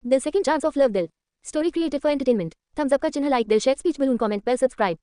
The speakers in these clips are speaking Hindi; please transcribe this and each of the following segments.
The second chance of love दिल story created for entertainment. Thumbs up का चिन्ह, लाइक, दिल, share, speech balloon, comment, bell, subscribe.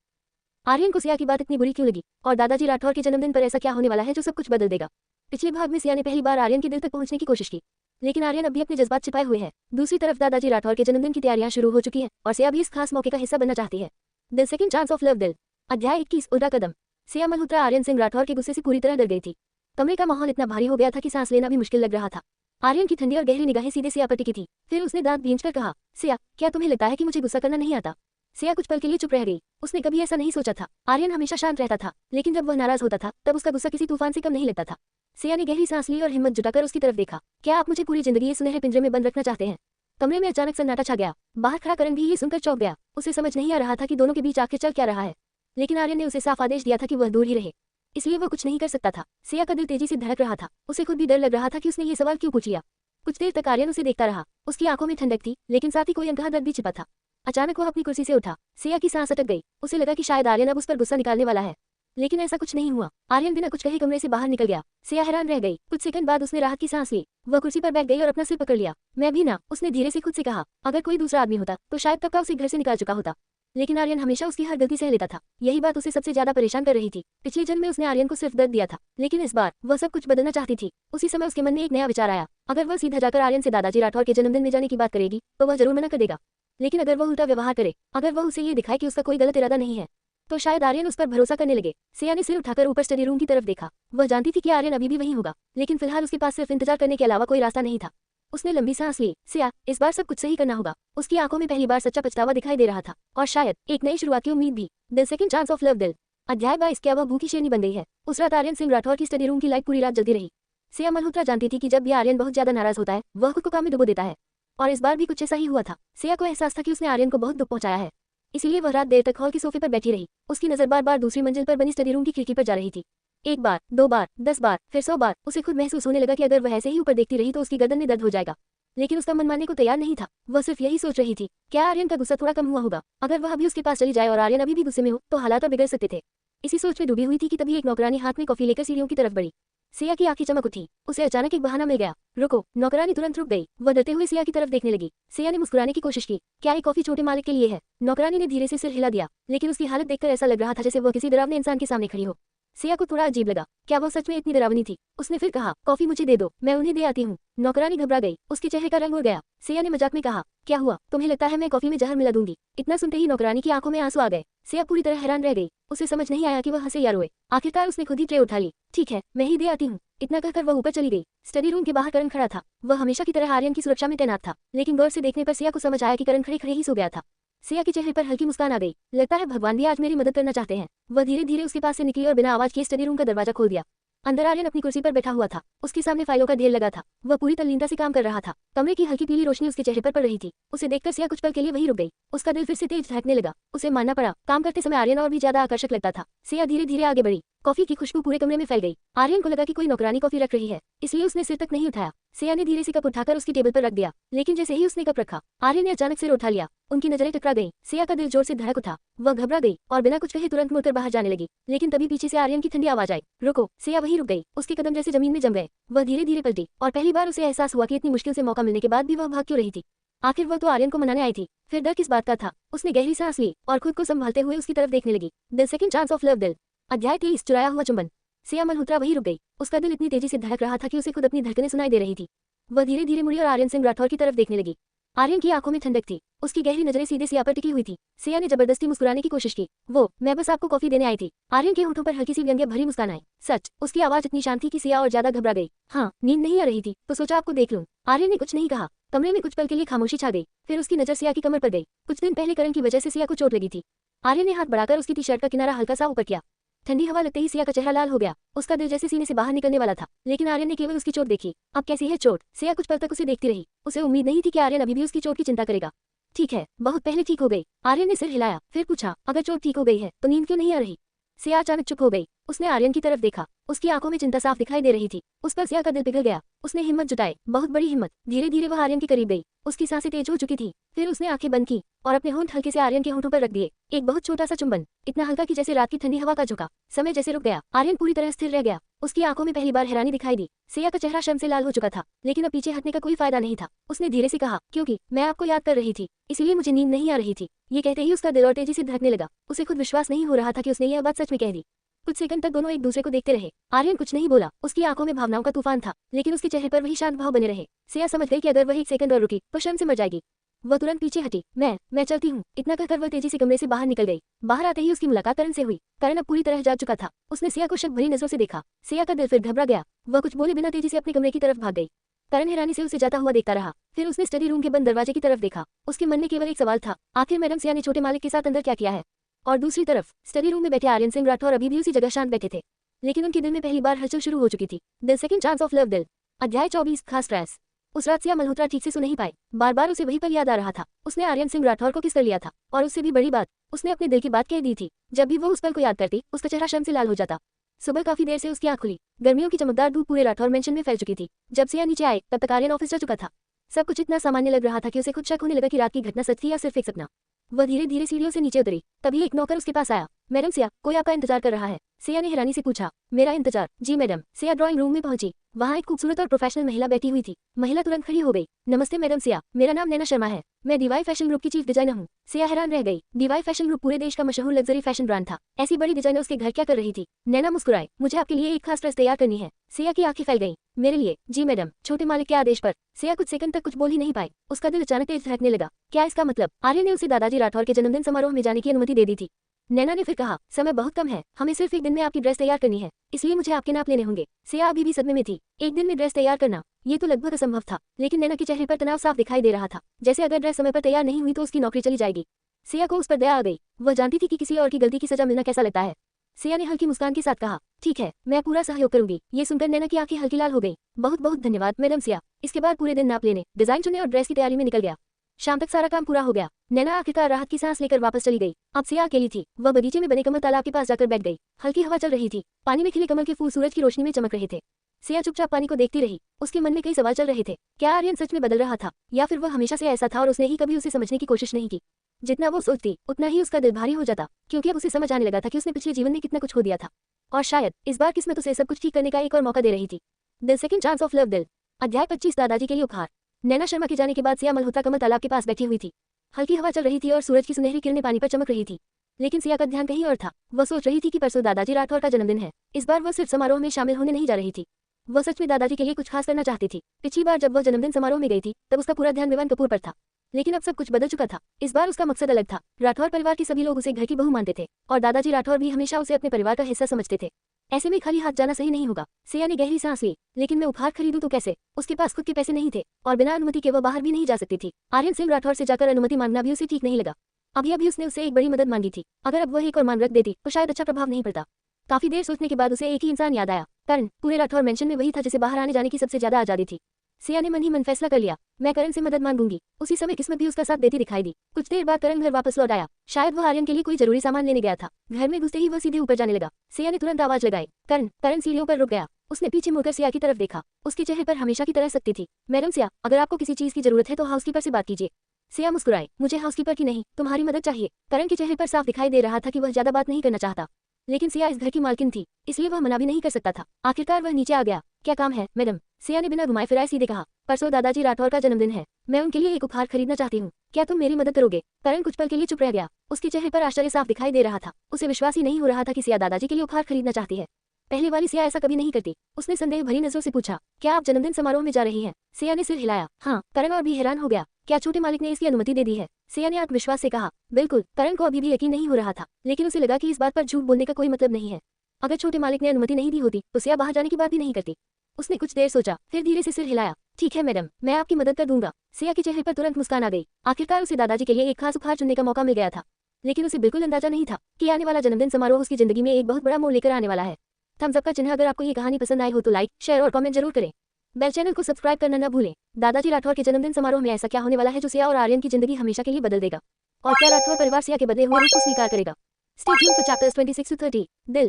Aryan को सिया की बात इतनी बुरी क्यों लगी और दादाजी राठौर के जन्मदिन पर ऐसा क्या होने वाला है जो सब कुछ बदल देगा। पिछले भाग में सिया ने पहली बार आर्यन के दिल तक पहुंचने की कोशिश की, लेकिन आर्यन अभी अपने जज्बात छिपाए हुए है। दूसरी तरफ दादाजी राठौर के जन्मदिन की तैयारियां शुरू हो चुकी हैं और सिया भी इस खास मौके का हिस्सा बनना चाहती है। The second chance of love दिल अध्याय 21 उल्टा कदम। सिया मल्होत्रा आर्यन सिंह राठौर के गुस्से से पूरी तरह डर गई थी। कमरे का माहौल इतना भारी हो गया था कि सांस लेना भी मुश्किल लग रहा था। आर्यन की ठंडी और गहरी निगाहें सीधे सिया पर टिकी थी। फिर उसने दांत भींचकर कहा, सिया, क्या तुम्हें लगता है कि मुझे गुस्सा करना नहीं आता? सिया कुछ पल के लिए चुप रह गई। उसने कभी ऐसा नहीं सोचा था। आर्यन हमेशा शांत रहता था, लेकिन जब वह नाराज होता था तब उसका गुस्सा किसी तूफान से कम नहीं लगता था। सिया ने गहरी सांस ली और हिम्मत जुटाकर उसकी तरफ देखा। क्या आप मुझे पूरी जिंदगी इस सुनहरे पिंजरे में बंद रखना चाहते हैं? कमरे में अचानक सन्नाटा छा गया। बाहर खड़ा करण भी ये सुनकर चौंक गया। उसे समझ नहीं आ रहा था कि दोनों के बीच आखिर चल क्या रहा है, लेकिन आर्यन ने उसे साफ आदेश दिया था कि वह दूर ही रहे, इसलिए वह कुछ नहीं कर सकता था। सिया का दिल तेजी से धड़क रहा था। उसे खुद भी डर लग रहा था कि उसने ये सवाल क्यों पूछ लिया। कुछ देर तक आर्यन उसे देखता रहा। उसकी आंखों में ठंडक थी, लेकिन साथ ही कोई अनकहा दर्द भी छिपा था। अचानक वह अपनी कुर्सी से उठा। सिया की सांस अटक गई। उसे लगा कि शायद आर्यन अब उस पर गुस्सा निकालने वाला है, लेकिन ऐसा कुछ नहीं हुआ। आर्यन बिना कुछ कहे कमरे से बाहर निकल गया। सिया हैरान रह गई। कुछ सेकंड बाद उसने राहत की सांस ली। वह कुर्सी पर बैठ गई और अपना सिर पकड़ लिया। मैं भी ना, उसने धीरे से खुद से कहा। अगर कोई दूसरा आदमी होता तो शायद कब का उसे घर से निकाल चुका होता, लेकिन आर्यन हमेशा उसकी हर गलती सह लेता था। यही बात उसे सबसे ज्यादा परेशान कर रही थी। पिछले जन्म में उसने आर्यन को सिर्फ दर्द दिया था, लेकिन इस बार वह सब कुछ बदलना चाहती थी। उसी समय उसके मन में एक नया विचार आया। अगर वह सीधा जाकर आर्यन से दादाजी राठौर के जन्मदिन में जाने की बात करेगी तो वह जरूर मना कर देगा, लेकिन अगर वह उल्टा व्यवहार करे, अगर वह उसे ये दिखाए कि उसका कोई गलत इरादा नहीं है, तो शायद आर्यन उस पर भरोसा करने लगे। सिया ने सिर उठाकर ऊपर स्टडी रूम की तरफ देखा। वह जानती थी कि आर्यन अभी भी वहीं होगा, लेकिन फिलहाल उसके पास सिर्फ इंतजार करने के अलावा कोई रास्ता नहीं था। उसने लंबी सांस ली। सिया, इस बार सब कुछ सही करना होगा। उसकी आंखों में पहली बार सच्चा पछतावा दिखाई दे रहा था, और शायद एक नई शुरुआत की उम्मीद भी। The second chance of love दिल अध्याय 22। क्या वह भूखी शेरनी बन गई है? उस रात आर्यन सिंह राठौर की स्टडी रूम की लाइट पूरी रात जलती रही। सिया मल्होत्रा जानती थी कि जब भी आर्यन बहुत ज्यादा नाराज होता है वह खुद को काम में डुबो देता है, और इस बार भी कुछ ऐसा ही हुआ था। सिया को एहसास था कि उसने आर्यन को बहुत दुख पहुंचाया है, इसीलिए वह रात देर तक हॉल के सोफे पर बैठी रही। उसकी नजर बार बार दूसरी मंजिल पर बनी स्टडी रूम की खिड़की पर जा रही थी। एक बार, 2 बार, 10 बार, फिर 100 बार। उसे खुद महसूस होने लगा कि अगर वह ऐसे ही ऊपर देखती रही तो उसकी गर्दन में दर्द हो जाएगा, लेकिन उसका मन मानने को तैयार नहीं था। वह सिर्फ यही सोच रही थी, क्या आर्यन का गुस्सा थोड़ा कम हुआ होगा? अगर वह अभी उसके पास चली जाए और आर्यन अभी भी गुस्से में हो तो हालात और बिगड़ सकते थे। इसी सोच में डूबी हुई थी कि तभी एक नौकरानी हाथ में कॉफी लेकर सीढ़ियों की तरफ बढ़ी। सिया की आंखें चमक उठी। उसे अचानक एक बहाना मिल गया। रुको। नौकरानी तुरंत रुक गई। वह डरते हुए सिया की तरफ देखने लगी। सिया ने मुस्कुराने की कोशिश की। क्या ये कॉफी छोटे मालिक के लिए है? नौकरानी ने धीरे से सिर हिला दिया, लेकिन उसकी हालत देखकर ऐसा लग रहा था जैसे वह किसी डरावने इंसान के सामने खड़ी हो। सिया को थोड़ा अजीब लगा। क्या वह सच में इतनी डरावनी थी? उसने फिर कहा, कॉफी मुझे दे दो, मैं उन्हें दे आती हूँ। नौकरानी घबरा गई। उसके चेहरे का रंग उड़ गया। सिया ने मजाक में कहा, क्या हुआ? तुम्हें लगता है मैं कॉफी में जहर मिला दूंगी? इतना सुनते ही नौकरानी की आंखों में आंसू आ गए। सिया पूरी तरह हैरान रह गई। उसे समझ नहीं आया कि वह हंसे या रोए। आखिरकार उसने खुद ही ट्रे उठा ली। ठीक है, मैं ही दे आती हूँ। इतना कहकर वह ऊपर चली गई। स्टडी रूम के बाहर करण खड़ा था। वह हमेशा की तरह आर्यन की सुरक्षा में तैनात था, लेकिन गौर से देखने पर सिया को समझ आया कि करण खड़े खड़े ही सो गया था। सिया के चेहरे पर हल्की मुस्कान आ गई। लगता है भगवान भी आज मेरी मदद करना चाहते हैं। वह धीरे धीरे उसके पास से निकली और बिना आवाज किए स्टडी रूम का दरवाजा खोल दिया। अंदर आर्यन अपनी कुर्सी पर बैठा हुआ था। उसके सामने फाइलों का ढेर लगा था। वह पूरी तल्लीनता से काम कर रहा था। कमरे की हल्की पीली रोशनी उसके चेहरे पर पड़ रही थी। उसे देखकर सिया कुछ पल के लिए वहीं रुक गई। उसका दिल फिर से तेज धड़कने लगा। उसे मानना पड़ा, काम करते समय आर्यन और भी ज्यादा आकर्षक लगता था। सिया धीरे धीरे आगे बढ़ी। कॉफी की खुशबू पूरे कमरे में फैल गई। आर्यन को लगा कि कोई नौकरानी कॉफी रख रही है, इसलिए उसने सिर तक नहीं उठाया। सिया ने धीरे से कप उठाकर उसकी टेबल पर रख दिया, लेकिन जैसे ही उसने कप रखा, आर्यन ने अचानक सिर उठा लिया। उनकी नजरें टकरा गईं। सिया का दिल जोर से धड़क उठा। वह घबरा गई और बिना कुछ कहे तुरंत मुड़कर बाहर जाने लगी, लेकिन तभी पीछे से आर्यन की ठंडी आवाज आई, रुको। सिया वहीं रुक गई। उसके कदम जैसे जमीन में जम गए। वह धीरे धीरे पलटी और पहली बार उसे एहसास हुआ कि इतनी मुश्किल से मौका मिलने के बाद भी वह भाग क्यों रही थी। आखिर वह तो आर्यन को मनाने आई थी, फिर डर किस बात का था? उसने गहरी सांस ली और खुद को संभालते हुए उसकी तरफ देखने लगी। The second chance of love दिल अध्याय 23 चुराया हुआ चुंबन। सिया मल्होत्रा वहीं रुक गई। उसका दिल इतनी तेजी से धड़क रहा था कि उसे खुद अपनी धड़कनें सुनाई दे रही थी। वह धीरे धीरे मुड़ी और आर्यन सिंह राठौर की तरफ देखने लगी। आर्यन की आंखों में ठंडक थी। उसकी गहरी नजरें सीधे सिया पर टिकी हुई थी। सिया ने जबरदस्ती मुस्कुराने की कोशिश की। वो, मैं बस आपको कॉफी देने आई थी। आर्यन के होठों पर हल्की सी व्यंग्य भरी मुस्कान आई। सच, उसकी आवाज इतनी शांत थी कि सिया और ज्यादा घबरा गई। हाँ, नींद नहीं आ रही थी तो सोचा आपको देख लूं। आर्यन ने कुछ नहीं कहा। कमरे में कुछ पल के लिए खामोशी छा गई। फिर उसकी नजर सिया की कमर पर गई। कुछ दिन पहले करण की वजह से सिया को चोट लगी थी। आर्यन ने हाथ बढ़ाकर उसकी टी शर्ट का किनारा हल्का सा ऊपर किया। ठंडी हवा लगते ही सिया का चेहरा लाल हो गया। उसका दिल जैसे सीने से बाहर निकलने वाला था, लेकिन आर्यन ने केवल उसकी चोट देखी। अब कैसी है चोट? सिया कुछ पल तक उसे देखती रही। उसे उम्मीद नहीं थी कि आर्यन अभी भी उसकी चोट की चिंता करेगा। ठीक है, बहुत पहले ठीक हो गई। आर्यन ने सिर हिलाया, फिर पूछा, अगर चोट ठीक हो गई है तो नींद क्यों नहीं आ रही? सिया अचानक चुप हो गई। उसने आर्यन की तरफ देखा। उसकी आंखों में चिंता साफ दिखाई दे रही थी। उस पर सिया का दिल पिघल गया। उसने हिम्मत जुटाई, बहुत बड़ी हिम्मत। धीरे धीरे वह आर्यन के करीब गई। उसकी सांसें तेज हो चुकी थी। फिर उसने आंखें बंद की और अपने होंठ हल्के से आर्यन के होंठों पर रख दिए। एक बहुत छोटा सा चुंबन, इतना हल्का कि जैसे रात की ठंडी हवा का झोंका। समय जैसे रुक गया। आर्यन पूरी तरह स्थिर रह गया। उसकी आंखों में पहली बार हैरानी दिखाई दी। सिया का चेहरा शर्म से लाल हो चुका था, लेकिन अब पीछे हटने का कोई फायदा नहीं था। उसने धीरे से कहा, क्योंकि मैं आपको याद कर रही थी, इसलिए मुझे नींद नहीं आ रही थी। ये कहते ही उसका दिल और तेजी से धड़कने लगा। उसे खुद विश्वास नहीं हो रहा था कि उसने यह बात सच में कह दी। कुछ सेकंड तक दोनों एक दूसरे को देखते रहे। आर्यन कुछ नहीं बोला। उसकी आंखों में भावनाओं का तूफान था, लेकिन उसके चेहरे पर वही शांत भाव बने रहे। सिया समझ गई कि अगर वह एक सेकंड और रुकी तो शर्म से मर जाएगी। वह तुरंत पीछे हटी। मैं चलती हूँ, इतना कहकर वह तेजी से कमरे से बाहर निकल गई। बाहर आते ही उसकी मुलाकात करण से हुई। करण अब पूरी तरह जाग चुका था। उसने सिया को शक भरी नजरों से देखा। सिया का दिल फिर घबरा गया। वह कुछ बोले बिना तेजी से अपने कमरे की तरफ भाग गई। करण हैरानी से उसे जाता हुआ देखता रहा। फिर उसने स्टडी रूम के बंद दरवाजे की तरफ देखा। उसके मन में केवल एक सवाल था, आखिर मैडम सिया ने छोटे मालिक के साथ अंदर क्या किया है। और दूसरी तरफ स्टडी रूम में बैठे आर्यन सिंह राठौर अभी भी उसी जगह शांत बैठे थे, लेकिन उनके दिल में पहली बार हलचल शुरू हो चुकी थी। The second chance of love दिल। अध्याय 24 खास ट्रेस। उस रात सिया मल्होत्रा ठीक से सो नहीं पाए। बार बार उसे वही पल याद आ रहा था। उसने आर्यन सिंह राठौर को किस कर लिया था, और उससे भी बड़ी बात, उसने अपने दिल की बात कह दी थी। जब भी वो उस पल को याद करती, उसका चेहरा शर्म से लाल हो जाता। सुबह काफी देर से उसकी आंख खुली। गर्मियों की चमकदार धूप पूरे राठौर मेंशन में फैल चुकी थी। जब सिया नीचे आए तब तक आर्यन ऑफिस जा चुका था। सब कुछ इतना सामान्य लग रहा था कि उसे खुद शक होने लगा कि रात की घटना सच थी या सिर्फ एक सपना। वह धीरे धीरे सीढ़ियों से नीचे उतरी। तभी एक नौकर उसके पास आया। मैडम सिया, कोई आपका इंतजार कर रहा है। सिया ने हैरानी से पूछा, मेरा इंतजार? जी मैडम। सिया ड्राइंग रूम में पहुंची। वहां एक खूबसूरत और प्रोफेशनल महिला बैठी हुई थी। महिला तुरंत खड़ी हो गई। नमस्ते मैडम सिया, मेरा नाम नैना शर्मा है। मैं डीवाई फैशन ग्रुप की चीफ डिजाइनर हूँ। सिया हैरान रह गई। डीवाई फैशन ग्रुप पूरे देश का मशहूर लग्जरी फैशन ब्रांड था। ऐसी बड़ी डिजाइनर उसके घर क्या कर रही थी। नैना मुस्कुराए, मुझे आपके लिए एक खास ड्रेस तैयार करनी है। सिया की आंखें फैल गईं। मेरे लिए? जी मैडम, छोटे मालिक के आदेश पर। सिया कुछ सेकंड तक कुछ बोल ही नहीं पाई। उसका दिल अचानक तेज धड़कने लगा। क्या इसका मतलब आर्यन ने उसे दादाजी राठौर के जन्मदिन समारोह में जाने की अनुमति दे दी थी? नैना ने फिर कहा, समय बहुत कम है, हमें सिर्फ एक दिन में आपकी ड्रेस तैयार करनी है, इसलिए मुझे आपके नाप लेने होंगे। सिया अभी भी सदमे में थी। एक दिन में ड्रेस तैयार करना, ये तो लगभग असंभव था। लेकिन नैना के चेहरे पर तनाव साफ दिखाई दे रहा था, जैसे अगर ड्रेस समय पर तैयार नहीं हुई तो उसकी नौकरी चली जाएगी। सिया को उस पर दया आ गई। वह जानती थी कि किसी और की गलती की सजा मिलना कैसा लगता है। सिया ने हल्की मुस्कान के साथ कहा, ठीक है, मैं पूरा सहयोग करूंगी। ये सुनकर नैना की आंखें हल्की लाल हो गई। बहुत बहुत धन्यवाद मैडम सिया। इसके बाद पूरे दिन नाप लेने, डिजाइन चुनने और ड्रेस की तैयारी में निकल गया। शाम तक सारा काम पूरा हो गया। नैना आखिरकार राहत की सांस लेकर वापस चली गई। अब सिया अकेली थी। वह बगीचे में बने कमल तालाब के पास जाकर बैठ गई। हल्की हवा चल रही थी। पानी में खिले कमल के फूल सूरज की रोशनी में चमक रहे थे। सिया चुपचाप पानी को देखती रही। उसके मन में कई सवाल चल रहे थे। क्या आर्यन सच में बदल रहा था, या फिर वह हमेशा से ऐसा था और उसने ही कभी उसे समझने की कोशिश नहीं की? जितना वो सोचती उतना ही उसका दिल भारी हो जाता, क्योंकि अब उसे समझ आने लगा था कि उसने पिछले जीवन में कितना कुछ खो दिया था, और शायद इस बार किस्मत उसे सब कुछ ठीक करने का एक और मौका दे रही थी। The second chance of love दिल। अध्याय 25 दादाजी के लिए उपहार। नैना शर्मा के जाने के बाद सिया मल्होत्रा कमल तालाब के पास बैठी हुई थी। हल्की हवा चल रही थी और सूरज की सुनहरी किरणें पानी पर चमक रही थी। लेकिन सिया का ध्यान कहीं और था। वह सोच रही थी कि परसों दादाजी राठौर का जन्मदिन है। इस बार वह सिर्फ समारोह में शामिल होने नहीं जा रही थी, वह सच में दादाजी के लिए कुछ खास करना चाहती थी। पिछली बार जब वह जन्मदिन समारोह में गई थी तब उसका पूरा ध्यान विवान कपूर पर था, लेकिन अब सब कुछ बदल चुका था। इस बार उसका मकसद अलग था। राठौर परिवार के सभी लोग उसे घर की बहू मानते थे, और दादाजी राठौर भी हमेशा उसे अपने परिवार का हिस्सा समझते थे। ऐसे में खाली हाथ जाना सही नहीं होगा। सिया ने गहरी सांस ली। लेकिन मैं उपहार खरीदूं तो कैसे? उसके पास खुद के पैसे नहीं थे, और बिना अनुमति के वह बाहर भी नहीं जा सकती थी। आर्यन सिंह राठौर से जाकर अनुमति मांगना भी उसे ठीक नहीं लगा। अभी उसने उससे एक बड़ी मदद मांगी थी। अगर अब वह एक और मांग रख देती तो शायद अच्छा प्रभाव नहीं पड़ता। काफी देर सोचने के बाद उसे एक ही इंसान याद आया। करण। पूरे राठौर मेंशन में वही था जिसे बाहर आने जाने की सबसे ज्यादा आजादी थी। सिया ने मन ही मन फैसला कर लिया, मैं करण से मदद मांगूंगी। उसी समय किस्मत भी उसका साथ देती दिखाई दी। कुछ देर बाद करण घर वापस लौट आया। शायद वह आर्यन के लिए कोई जरूरी सामान लेने गया था। घर में घुसते ही वह सीधे ऊपर जाने लगा। सिया ने तुरंत आवाज लगाई, करण। करण सीढ़ियों पर रुक गया। उसने पीछे मुड़कर सिया की तरफ देखा। उसके चेहरे पर हमेशा की तरह सख्ती थी। मैडम सिया, अगर आपको किसी चीज की जरूरत है तो हाउसकीपर से बात कीजिए। सिया मुस्कुराई, मुझे हाउसकीपर की नहीं, तुम्हारी मदद चाहिए। करण के चेहरे पर साफ दिखाई दे रहा था कि वह ज्यादा बात नहीं करना चाहता, लेकिन सिया इस घर की मालकिन थी, इसलिए वह मना भी नहीं कर सकता था। आखिरकार वह नीचे आ गया। क्या काम है मैडम? सिया ने बिना घुमाए फिराए सीधे कहा, परसों दादाजी राठौर का जन्मदिन है, मैं उनके लिए एक उपहार खरीदना चाहती हूँ, क्या तुम मेरी मदद करोगे? करण कुछ पल के लिए चुप रह गया। उसके चेहरे पर आश्चर्य साफ दिखाई दे रहा था। उसे विश्वास ही नहीं हो रहा था कि सिया दादाजी के लिए उपहार खरीदना चाहती है। पहले वाली सिया ऐसा कभी नहीं करती। उसने संदेह भरी नजरों से पूछा, क्या आप जन्मदिन समारोह में जा रही हैं? सिया ने सिर हिलाया, हाँ। करण और भी हैरान हो गया, क्या छोटे मालिक ने इसकी अनुमति दे दी है? सिया ने आत्मविश्वास से कहा, बिल्कुल। करण को अभी भी यकीन नहीं हो रहा था, लेकिन उसे लगा कि इस बात पर झूठ बोलने का कोई मतलब नहीं है। अगर छोटे मालिक ने अनुमति नहीं दी होती तो सिया बाहर जाने की बात भी नहीं करती। उसने कुछ देर सोचा, फिर धीरे से सिर हिलाया, ठीक है मैडम, मैं आपकी मदद कर दूंगा। सिया के चेहरे पर तुरंत मुस्कान आ गई। आखिरकार उसे दादाजी के लिए एक खास उपहार चुनने का मौका मिल गया था, लेकिन उसे बिल्कुल अंदाजा नहीं था कि आने वाला जन्मदिन समारोह उसकी जिंदगी में एक बहुत बड़ा मोड़ लेकर आने वाला है। थम्स अप का चिन्ह। अगर आपको ये कहानी पसंद आई हो तो लाइक, शेयर और कमेंट जरूर करें। बेल चैनल को सब्सक्राइब करना न भूलें। दादाजी राठौर के जन्मदिन समारोह में ऐसा क्या होने वाला है जो सिया और आर्यन की जिंदगी हमेशा के लिए बदल देगा, और क्या राठौर परिवार सिया के बदले हुए रूप को स्वीकार करेगा? Stay tuned for chapters 26 to 30। दिल।